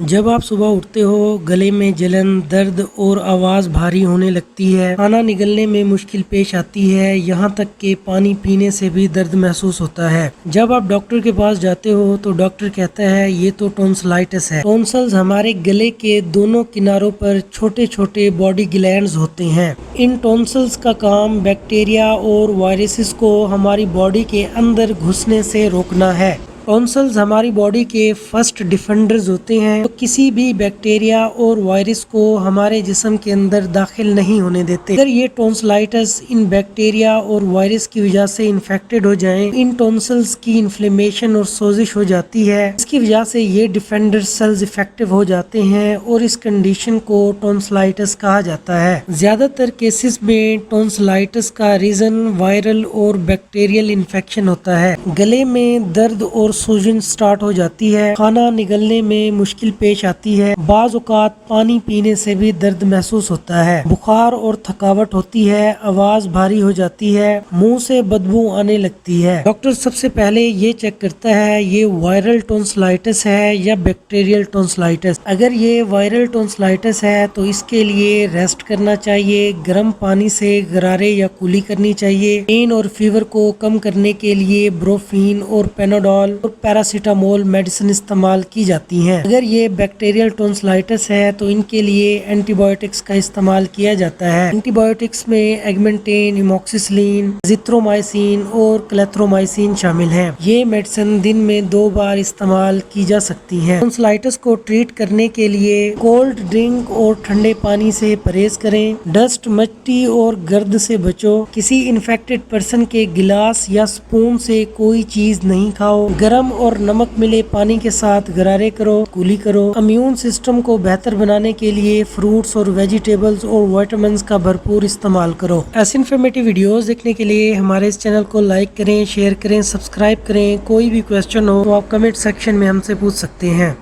जब आप सुबह उठते हो, गले में जलन, दर्द और आवाज़ भारी होने लगती है, खाना निगलने में मुश्किल पेश आती है, यहाँ तक कि पानी पीने से भी दर्द महसूस होता है। जब आप डॉक्टर के पास जाते हो तो डॉक्टर कहता है ये तो टॉन्सिलाइटिस है। टॉन्सिल्स हमारे गले के दोनों किनारों पर छोटे छोटे बॉडी ग्लैंड्स होते हैं। इन टॉन्सिल्स का काम बैक्टीरिया और वायरसेस को हमारी बॉडी के अंदर घुसने से रोकना है। टॉन्सिल्स हमारी बॉडी के फर्स्ट डिफेंडर्स होते हैं, तो किसी भी बैक्टीरिया और वायरस को हमारे जिस्म के अंदर दाखिल नहीं होने देते। अगर ये टॉन्सिलाइटिस इन बैक्टीरिया और वायरस की वजह से इन्फेक्टेड हो जाएं, इन टॉन्सिल्स की इन्फ्लेमेशन और सोजिश हो जाती है। इसकी वजह से ये डिफेंडर सेल्स इफेक्टिव हो जाते हैं और इस कंडीशन को टॉन्सिलाइटिस कहा जाता है। ज्यादातर केसेस में टॉन्सिलाइटिस का रीजन वायरल और बैक्टीरियल इन्फेक्शन होता है। गले में दर्द और सूजन स्टार्ट हो जाती है, खाना निगलने में मुश्किल पेश आती है, बाज़ औक़ात पानी पीने से भी दर्द महसूस होता है, बुखार और थकावट होती है, आवाज भारी हो जाती है, मुंह से बदबू आने लगती है। डॉक्टर सबसे पहले ये चेक करता है ये वायरल टॉन्सिलाइटिस है या बैक्टीरियल टॉन्सिलाइटिस। अगर ये वायरल टॉन्सिलाइटिस है तो इसके लिए रेस्ट करना चाहिए, गर्म पानी से गरारे या कुली करनी चाहिए। पेन और फीवर को कम करने के लिए ब्रोफीन और पेनाडोल और पैरासीटामोल मेडिसिन इस्तेमाल की जाती हैं। अगर ये बैक्टीरियल टॉन्सिलाइटिस है तो इनके लिए एंटीबायोटिक्स का इस्तेमाल किया जाता है। एंटीबायोटिक्स में एगमेंटेन, एमोक्सिसिलिन, एजिथ्रोमाइसिन और क्लेथ्रोमाइसिन शामिल हैं। ये मेडिसिन दिन में 2 बार इस्तेमाल की जा सकती हैं। टॉन्सिलाइटिस को ट्रीट करने के लिए कोल्ड ड्रिंक और ठंडे पानी से परहेज करें। डस्ट, मिट्टी और गर्द से बचो। किसी इन्फेक्टेड पर्सन के गिलास या स्पून से कोई चीज नहीं खाओ। गरम और नमक मिले पानी के साथ गरारे करो, कुली करो। इम्यून सिस्टम को बेहतर बनाने के लिए फ्रूट्स और वेजिटेबल्स और विटामिन्स का भरपूर इस्तेमाल करो। ऐसे इन्फॉर्मेटिव वीडियोस देखने के लिए हमारे इस चैनल को लाइक करें, शेयर करें, सब्सक्राइब करें। कोई भी क्वेश्चन हो तो आप कमेंट सेक्शन में हमसे पूछ सकते हैं।